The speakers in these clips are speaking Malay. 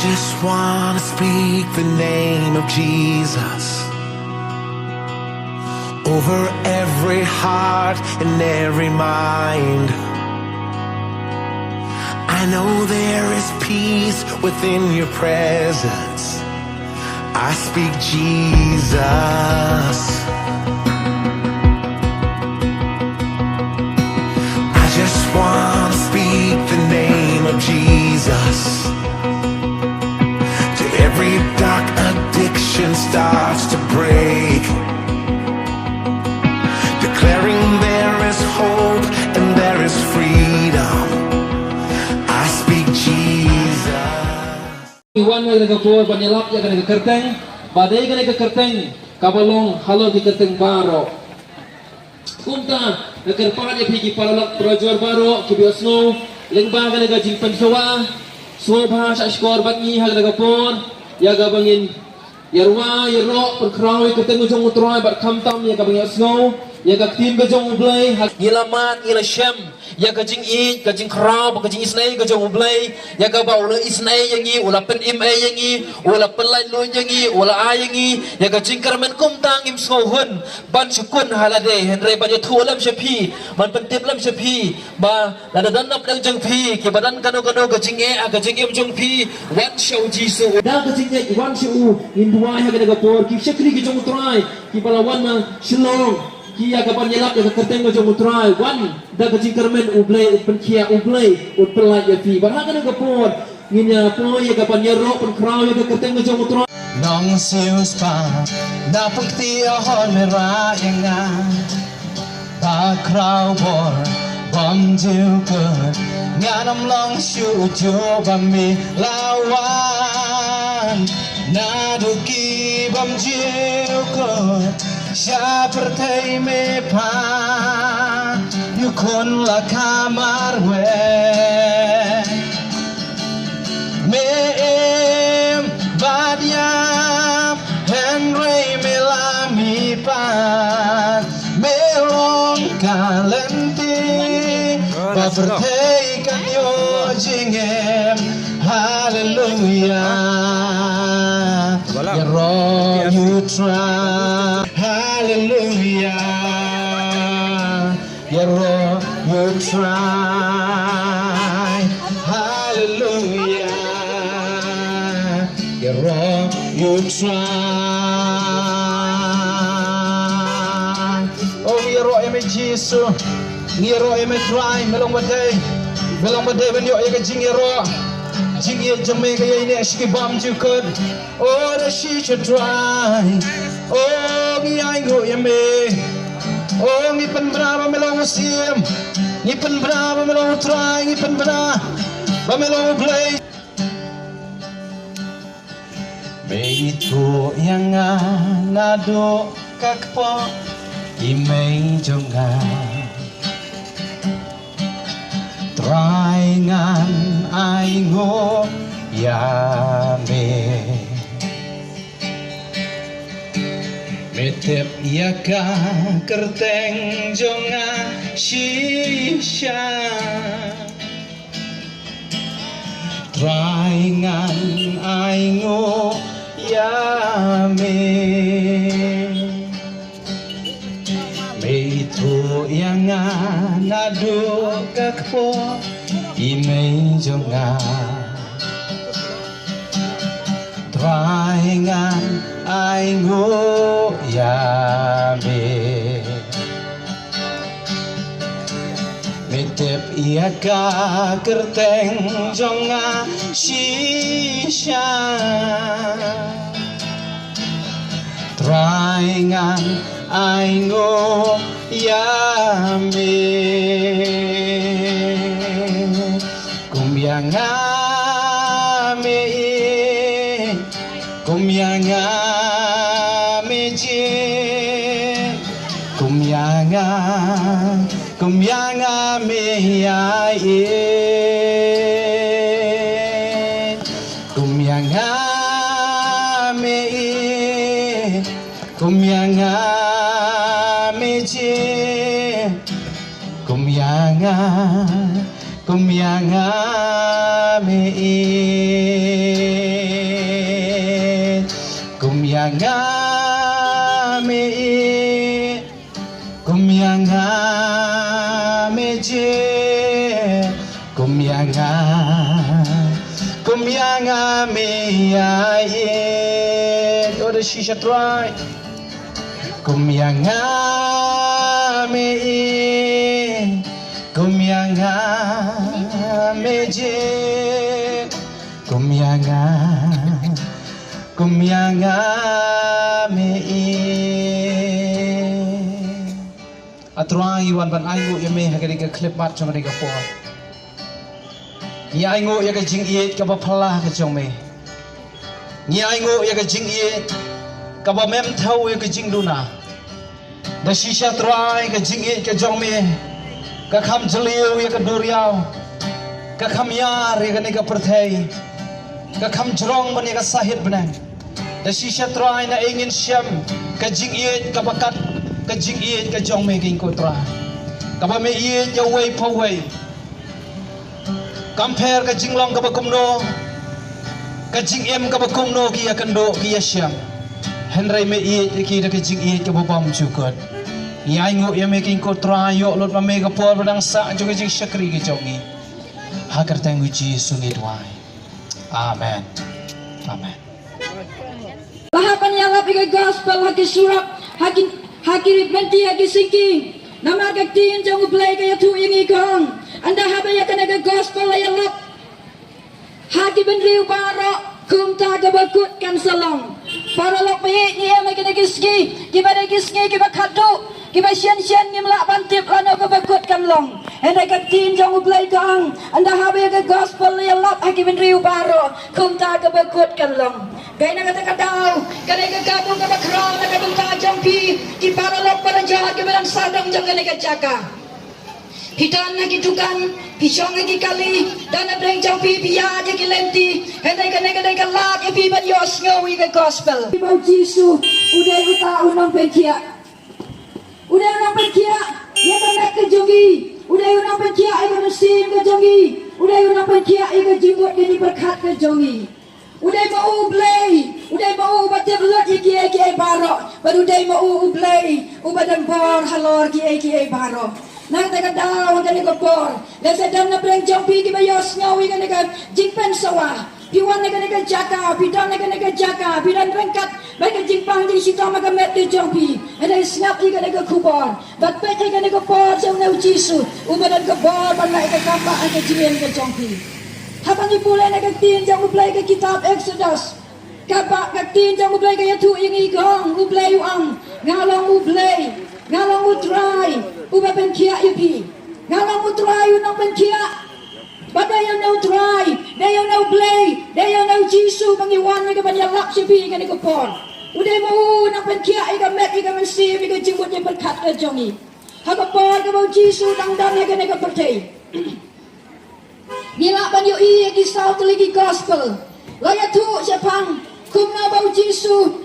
just want to speak the name of Jesus over every heart and every mind. I know there is peace within your presence. I speak Jesus. I just want to speak the name of Jesus. Till every dark addiction starts to break, declaring there is hope and there is freedom. I speak Jesus. Iwan nga nagapur banyalap ya kana kerteng, badai kana kerteng, kabalong halo di kerteng baro. Kumta nakerpat ya pigi palalak prajuar baro kibiosno, lengba kana gajing pensawa, sobha sa skor batni hal nagapur, ya gabangin yarwa yaro perkrawi kerteng ujung utroy bat kamtam ya gabangin snow. Ya kaktim gajong ublay, gilamat gilashem, ya gajing it, gajing krab, gajing isnay gajong ublay, ya gaba ula isnay yangi, ula pen im ay yangi, ula pelai lo yangi, ula ay yangi, ya gajing karmen kumtang im skohun, ban sukun halade, henry banyo tulam shapi, man pentip lam shapi, ba ladadan nap lang jang pi, kibadan kano gajing gajing im jong pi, wan show jisu, da gajing wan show, indua ya gajapor, ki shakri gajong utray, kibalawan ma shilong. Kia kapan nyelap ya kerteng macam utrai wan dah kecing kermen ublay penkia ublay utpelai ya fi barang kan kapor nginya po ya kapan nyerok penkrau ya kerteng macam utrai nong sius pa na pagti ahon mera yenga ba krau bor bom jiu good nganam long shu jo bami lawan na duki bom jiu good Siya pertay me pa Yukon la kamarwe Me em badyam Henry me lami pa Me long kalenti Ba pertay kanyo jingem Hallelujah Ya Lord you try Hallelujah, ya Lord, you try. Hallelujah, ya Lord, you try. Oh, ya Lord, ya Jesus, ya Lord, ya try. Melong badai banyo ya kajing ya Lord. Jing ya Jamaica ya ini asyikibam jukut. Oh, the she should try. Oh, ngi aingo ya me. Oh, ngi pen brava melong sim. Ngi pen brava melong try, ngi pen brava melong play. Me itu yang nado kakpo imei jonga. Try ngan aingo ya me. Metep yaka kerteng jonga shisha Try ngan aingo ya me Meitu yang nado kakpo imei jonga Try ngan aingo ya me Metep iaka kerteng jonga shisha Try ngan aingo ya me Kumyanga me Kumyanga Kumyanga me ya Kumyanga me Kumyanga me Kumyanga me Kumyanga Kumyanga meje Kumyanga me aye Oh the shisha try Kumyanga meje Kumyanga me Atruang iwan ban aingu yame hagari ka clip mat chong ka po Ni aingu ya ka jing iet ka ba phala ka chong me Ni aingu ya ka jing iet ka ba mem thau ya ka jing duna Da shisha trai ka jing iet ka chong me ka kham jliu ya ka duriao ka kham yar ya ka ne ka perthai ka kham jrong ban ya ka sahit banang Da shisha trai na ingin syam ka jing iet ka bakat ka jing iet ka jong me king ko tra ka ba me iet ya wei po wei compare ka jing long ka ba kum no ka jing em ka ba kum no ki ya kan do ki ya syam henrai me iet ki da ka jing iet ka ba bam chu kot ya ngo ya me king ko tra yo lot ma me ka por badang sa jo ka jing shakri ki jong ni ha kar tang ji su ni dwai amen amen Lahapan yang lapi gospel haki surat haki benti haki singki nama kaktin jong play kaya tu ingi kong anda habaya kena gospel yang lap haki bendriu barok kumta kebakut kan salong para lok bayi ni yang kena kiski gimana kiski kiba kadu kiba sian ngimlak bantip lano kebakut kan long anda kaktin jong play kong anda habaya gospel yang lap haki bendriu barok kumta kebakut kan long Kaya na kata-kataw, kaya kagabong ka bakrong, nakabungka jampi, kiparalok para jahat, kibarang sadang jang kaya kajaka. Hitan na kitukan, pisong na kikali, dan na breng jampi, piya di kilenti, henday kaya kalak, ipiban yos ngawi ka gospel. Ibaw Jisu, uday utaon ng penkiya. Uday ng penkiya, yan ang nakajongi. Uday ng penkiya, ay kanusin ka jongi. Uday ng penkiya, ay kajingot, kini berkat ka jongi. Uday mau ublay, uday mau baca belut iki barok, baru uday mau ublay, ubadan bor halor iki barok. Nang tekan daw kan ko bor, lesa dan na breng jampi ki bayos ngawi kan ka jingpen sawa. Piwan na kan jaka, pidan na kan jaka, pidan rengkat, baik jingpang di situ maka met di jampi. Ada snap i kan ka kubor, bat pek kan ka bor jang na Jisu, ubadan ka bor ban na ka kampa ka jien ka jampi. Habang ipulay na kaktin jang ublay ka kitab Exodus. Kabak kaktin jang ublay ka yatu ingi gong ublay uang. Ngalong ublay, ngalong utray, uba penkia ipi. Ngalong utray unang penkia. Badayaw na utray, dayaw na ublay, dayaw na Jisu pangiwan na kabanyalak sipi ka ni kupon. Uday mo unang penkia ika met ika mansib ika jingkot niya berkat ka jongi. Hagapon ka ba Jisu tangdan na ka ni kapertay. Nila banyo iya di south lagi gospel. Laya tu siapang kumna bau Jisu.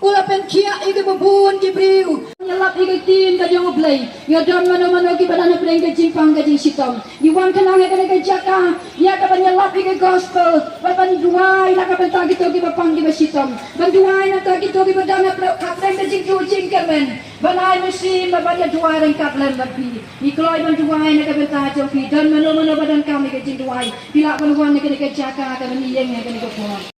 Ula penkia iga babun di briu. Nyalap iga tin ka jong oblay. Ngadon mano ki badana breng ka jingpang ka jing sitom. Iwan kanang ka ka jaka. Ya ka nyalap iga gospel. Ban duai la ka pentagi to ki bapang ki basitom. Ban duai na ta ki to ki badana ka breng ka jing tu jingkermen. Banai musim babanya duai reng kaplan bapi. Ikloi ban duai na ka pentagi jong pi. Dan mano badan kami ka jing duai. Bila panuan na ka jaka ka baniyeng ka ni ko puan.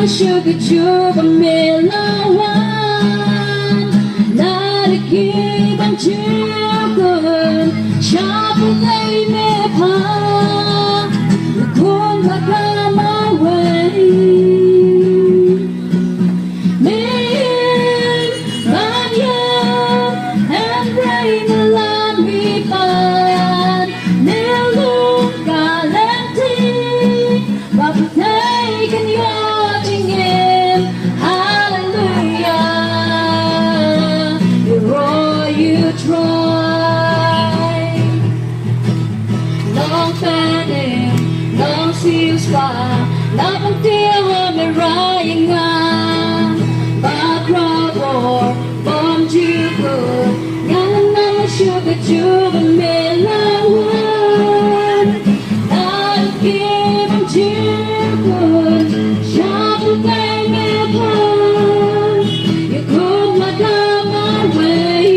Sugar chuba melawan Nariki bang chukun Shabu day me pa Kung hakama way the ryan ba crowd bomb you good ngang sugar to the melon I'll give them to good shop the thing upon you could not come my way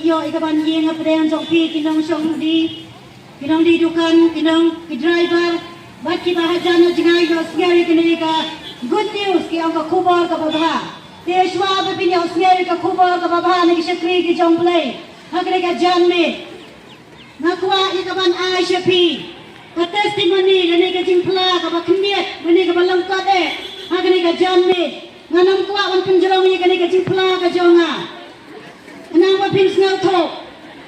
Yo ikaban yeng apren jong pi kinong song di kinong di dukan kinong driver bat ki bahajan na jingai yo scary kinika good news ki ang ka khubor ka babha teshwa ba pin yo scary ka khubor ka babha ni shakri ki jong play hagre ka jan me nakwa ikaban ai shapi ka testimony ni ka jimpla ka ba khmiet ni ka balang ka de hagre ka jan me nganam kwa wan pinjrong ni ka jimpla ka jonga Nang wapin snow to,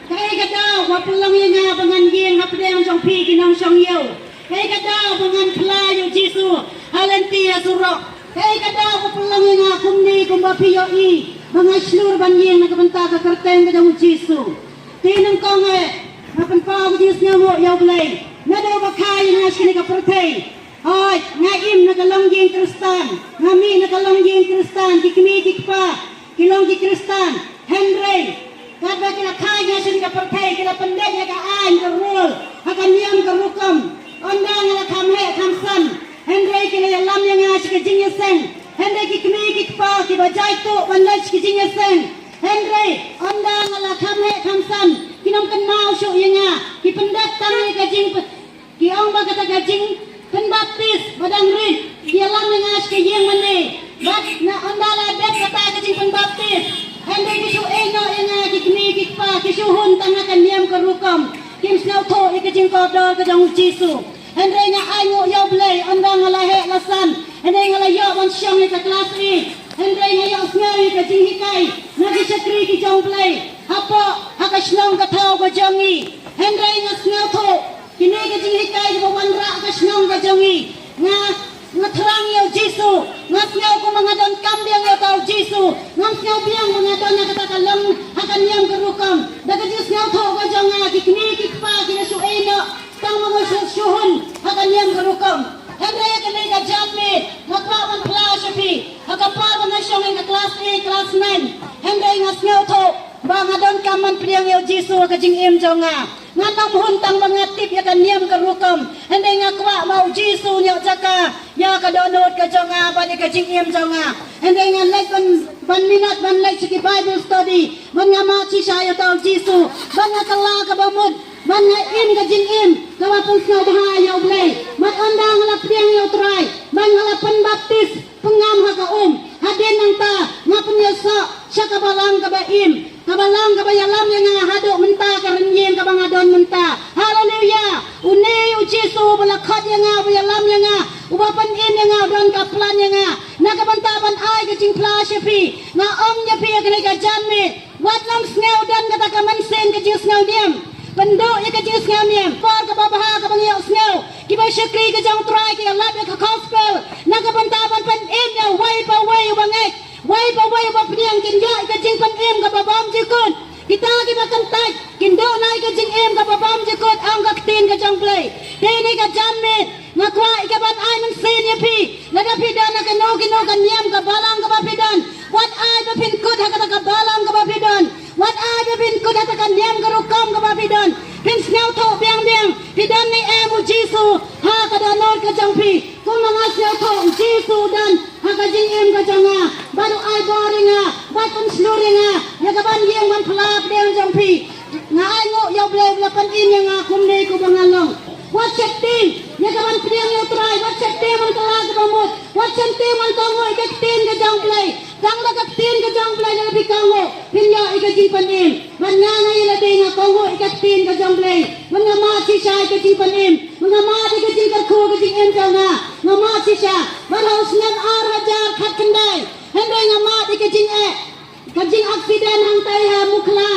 kaya ka daw wapulang yung nga bangan yeng hapdeng jong pi kinang siyang yaw. Kaya ka daw bangan playo Jisu, halantia surok. Kaya ka daw wapulang yung nga kumni kumbapiyo i, mga slur ban yeng nakabanta ka karteng ka jong Jisu. Tinang ko nga, mapanpaw ko Jis nga mo yaw blay. Nadaw ba kaya nga siya nikapertay. Hoy, nga im nakalong yeng kristan, nga mi nakalong yeng kristan, kikimikik pa, kilong di kristan. Henry, kada kila kaya sini ka pertai kila pendek ka ain ka rule, akan niam ka rukam, ondang ala kamhe kamsan. Henry kila lam yang ngas ka jingya seng, Henry ki kmi ki pa ki bajai tu bandai ki jingya seng. Henry ondang ala kamhe kamsan, kinam kan mau syu yang ki pendek tang ka jing ki ong ba kata ka jing penbaptis badang rin, dia lam yang ngas ka yang mane, bat na ondala dek kata ka jing penbaptis. Henry kisu eno ena kikni kikpa kisuhun tanga kaniam kerukam kim snow to ikajing kodor kajang Jisu. Henry nya ayu yo blay ondang ngalahe lasan. Henry ngalayo wan syong ka kelas E. Henry nya yo sngai kajing hikai nagi sakri ki jong blay. Apo hakasnong katau kajangi. Henry nya snow to kini kajing hikai bawan ra kasnong kajangi. Ngathrang yo Jisu, ngatnyaw ko mga don kambing yo tao Jisu, ngatnyaw biyang mga don na katakalang hakan niyang karukam, daga Diyos nyaw to ko dyan nga, kiknikik pa, kinasuino, tang mga suhun, hakan niyang karukam. Henry kanay ka dyan me, nagpawan klasa pi, hakapawan na siyang nga class A, class 9, Henry ngatnyaw to, ba nga don kaman priyang yo Jisu, kajing im dyan nga. Ngatang huntang mga tip ya kaniam karukam hindi nga kwa mau Jisu nyo jaka ya kadonod ka jonga bani ka jingim jonga hindi nga like ban minat ban like sige Bible study ban nga machi sayo tao Jisu ban nga kala ka bamud ban nga im ka jingim kawapon snow bahayaw blay mat ondang nga lapyang yo try ban nga lapan baptis pengam ha ka hadin nang ta nga punyasa siya kabalang kabaim kabalang kabayalam yang nga hado menta karenyeng kabangadon menta haleluya uni Jisu balakhat yang nga bayalam yang nga ubapan in yang nga don kaplan yang nga nakabantaban ay kajing plasyapi nga nya pi kanay ka janmit wat nam sngaw dan kata kamansen kajing sngaw diam pendo ya kajing sngaw diam par kababaha kabangyaw sngaw kiba syakri kajang try kaya labi ka gospel nakabantaban pan in ya way pa way ubangek way pa pediang kinja ikajing pan im kababam jikun kita kibakan taj kindo na ikajing im kababam jikun ang kaktin kajang play dini kajamit ngakwa ikaban ay man sin ya pi ladapidan na kano kanyam kabalang kabapidan what ay bapinkut hakata kabalang kabapidan what ay bapinkut hakata kanyam karukam kabapidan pin snaw to biang pidan ni emu Jisu ha kadanod kajang pi kung mga snaw to Jisu dan hakajing im kajanga baru ay boring nga batong sluri nga yagaban yang man pelap diang jang pi nga ay ngo yaw blay lapan in yang nga kumne ko bangalong what chatting yagaban priang yo try what chatting man kalag bamot what chatting man tango ikaktin ka jang blay kang nagaktin ka jang blay na bikango pinyo ikajipan im man nga ngayon natin nga kongo ikaktin ka jang blay mga mati siya ikajipan im mga mati ikajipan ko ikajing im ka nga mati siya barhaus nang arajar kat kendai henday nga mati kajing kajing aksiden hang tay ha mukla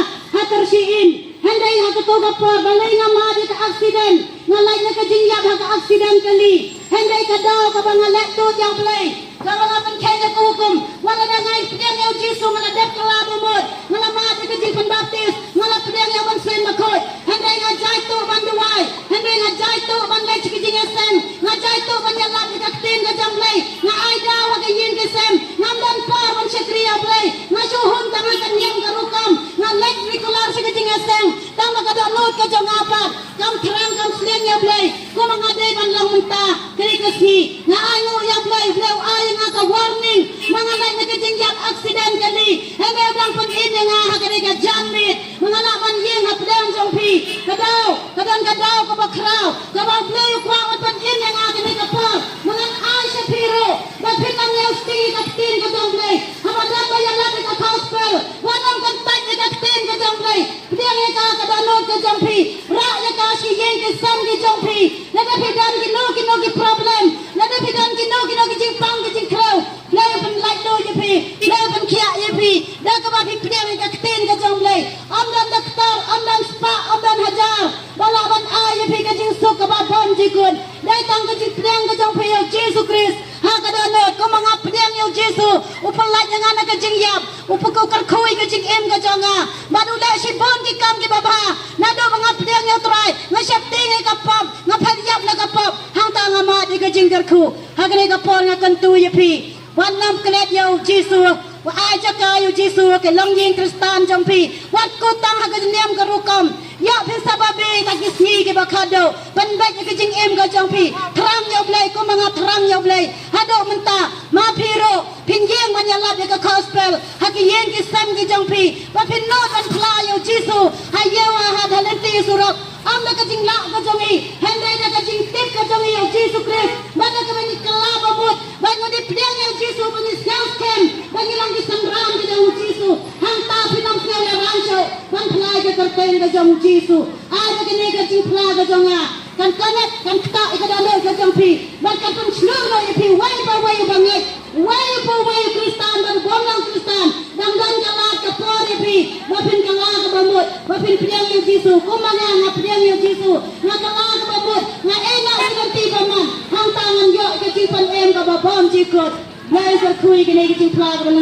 ko kapor balay nga madi ka accident nga lay na ka jingyab ha ka accident kali henday ka daw ka ba nga letto yang play kalau ngapan kaya ka hukum wala na ngay pidang yaw jisu nga nadep ka labo mo nga madi ka jing panbaptis nga pidang yaw man sen makot henday nga jay to banduway henday nga jay to banlay chiki jing esen nga jay to banya lab ka tin ka jam play nga ay daw ka yin ka sem ngamdan par man syakriya play nga suhon tangan kan yang karukam nga lek regular sa kajing eseng tang makadalot ka jang apat kam terang kam sling ya play ko mga day man lang munta kay kasi nga ayo ya play blew ay nga ka warning mga lay na kajing yak accident kali hebe dang pag in nga ha kay ka jamit mga laman yeng ha pedang jong pi kadaw ka bakraw ka ba blew kwa at pag in nga kay ka pa mga ay sa piro magpitang yaw sting ka tin ka jong play hamadan ba yang labi ka gospel wanang kantat ka tin ka jong play pedang ka kadalot ka jong pi ra ya ka si yeng ka sam ki jong pi na da pidan ki no ki problem na da pidan ki no ki jing pang ki jing crow na ban like do ye pi na ban kia ye pi da ka ba pi pedang ka tin ka jong play amdan doktor amdan spa amdan hajar bala ban ay ye pi ka jing suk ka ba bon jikun dai tang ka jing pedang ka jong pi ya Jesus Christ ha kadalot ko mga pedang ya Jesus upalay nga na ka jing yap upako karkhoy ka jing em ka jonga badula si bon ki kam ki baba na do mga pedang ya try nga syapti nga kapap nga phadyap na kapap hang ta nga ma di ka jing karkhu ha ka ka por nga kantu ye pi wan nam klet ya Jesus wa ai cha ka yu Jesus ke long yin kristan jong pi wat ko tang ha ka nem ka rukam ya phi sababe ta kisni ke bakado ban ba ka jing em ka jong pi thrang ya blai ko mga thrang ya blai hado menta ma phiro phin yeng man ya lab ka gospel ha ki yeng ki sam ki jong pi wa phin no ban phla ya Jesus ha yewa ha dhalenti surok am na ka jing la ka jong i hendai na ka jing tip ka jong i ya Jesus Christ bana ka ni kalaba mut ban ni pdeng ya Jesus ban ni skem ban ni lang ki samram ki jong Jesus hang ta pinam sel ya rancho ban phla ka karten ka jong Jesus ai ka ni ka jing phla ka jong a kan kanet kan ta ka dalo ka jong pi ban ka pun slur no ya pi wai banget wai Kristan ban bonang Kristan dang kala ka por ya pi wapin kala ka bamut wapin pdeng ya Jesus ko mana nga pdeng ya Jesus nga kala ka bamut nga ena ka ti baman hang tangan yo ka jing pan em ka ba bom jikot blai sa kui ka ni ka jing phla ka ban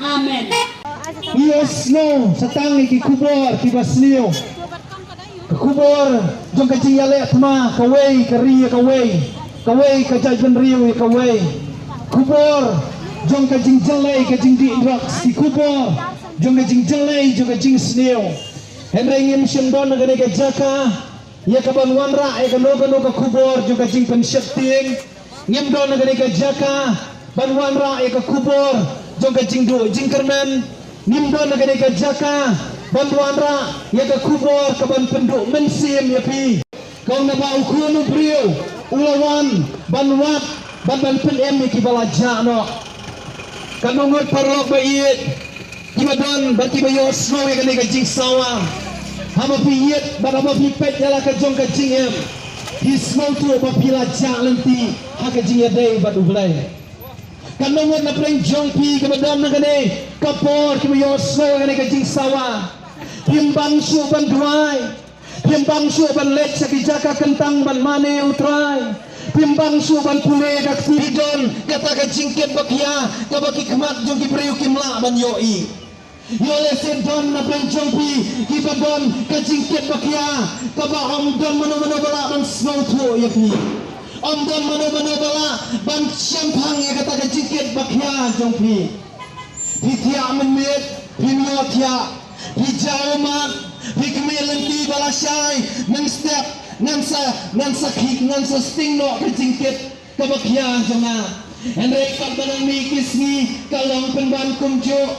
amen Yes, no, sa tangi ki kubor, ki basliw. Kubor, jong ka jing yale atma, kaway, kariya kaway, ka judgment riyo, kaway. Kubor, jong ka jing jalay, ka jing di drugs, ki kubor, jong ka jing jalay, jong ka jing sliw. Henry ngim siyendon na gani ka jaka, ya ka banwan ra, ya ka no ka kubor, jong ka jing pansyakting. Ngim don na gani ka jaka, banwan ra, ya ka kubor, jong ka jing do, jing karnan. Nimdo na gani ka jaka banduan ra ya ka kubor ka ban penduk mensim ya pi kau na ba ukunu brio ulawan banwat ban penem ki balaja no kanungot parlok ba iet kimadon bati ba yo snow ya gani ka jing sawa hama pi iet ba ba pi pet ya la ka jong ka jing em hi snow tu ba pi la ja lenti ha ka jing ya dei ba du blai kanungot na preng jong pi kimadon na gani kapor kimayo snow gani ka jing sawa himbang su ban duai himbang su ban lek sa kijaka kentang ban mane utrai himbang su ban pule ka tidon kata ka jingket bakya ka baki kmat jong ki priu kimla ban yoi yole sedon na preng jong pi ki badon ka jingket bakya ka ba om don mano bala ban snow tu ya pi om don mano bala ban champang ya kata ka jingket bakya jong pi Hitia menit, himnotia, hijaumat, hikmelenti balasai, step, nansa kik, nansa sting no kejingkit, kabakyan jonga. Henry kadang mikis ni, kalong penban kumjo,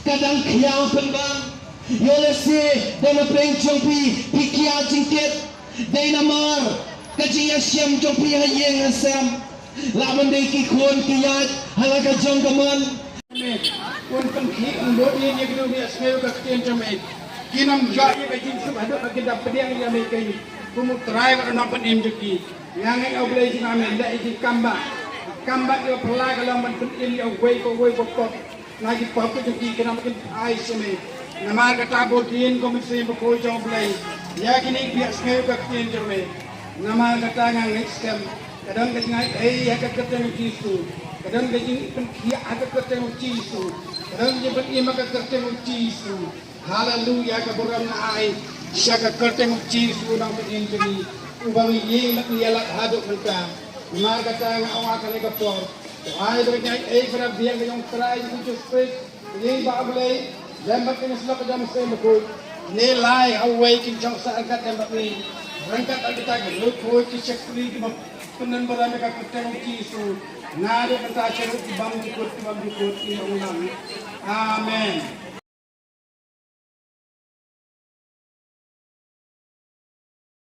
kadang kiyang penban. Yolesi, dana preng jongpi, pikia jingkit, dana mar, kajiya siyam jongpi hayeng asam. Laman day kikun kiyat, halaka jong kaman. Kun pengki untuk ini yang kita lihat semua kekian jamai. Kinam jauh yang kecil semua ada kita pedang yang mereka ini. Kumu terakhir kalau nampak imjeki. Yang ini aku boleh cakap mereka ini kambak. Kambak itu pelak kalau nampak ini aku way pokok. Lagi pokok jadi kenapa kita air semai. Nama kata botin komisi berkoi jom play. Ya kini biar semua kakien jom Nama kata ngang next time. Kadang kadang ya kaketen jisu. Kadang kadang penkia kaketen jisu. Kadang kadang ima kaketen jisu. Haleluya kaburam na ay. Siya kaketen jisu nang pagin jami. Ubang yeng nak niyalat hadok mereka. Nama kata ngang awak kali kapor. Ay berkait para biar kayong try to speak. Ini bablay. Lembat ini sudah kejam saya berkoi. Nilai away kincang sahagat lembat ini. Rangkat kita gelut koi kicek kuli di penan berame kaketeng kisu. Nade kata cerut di bam dikut ini ulang. Amen.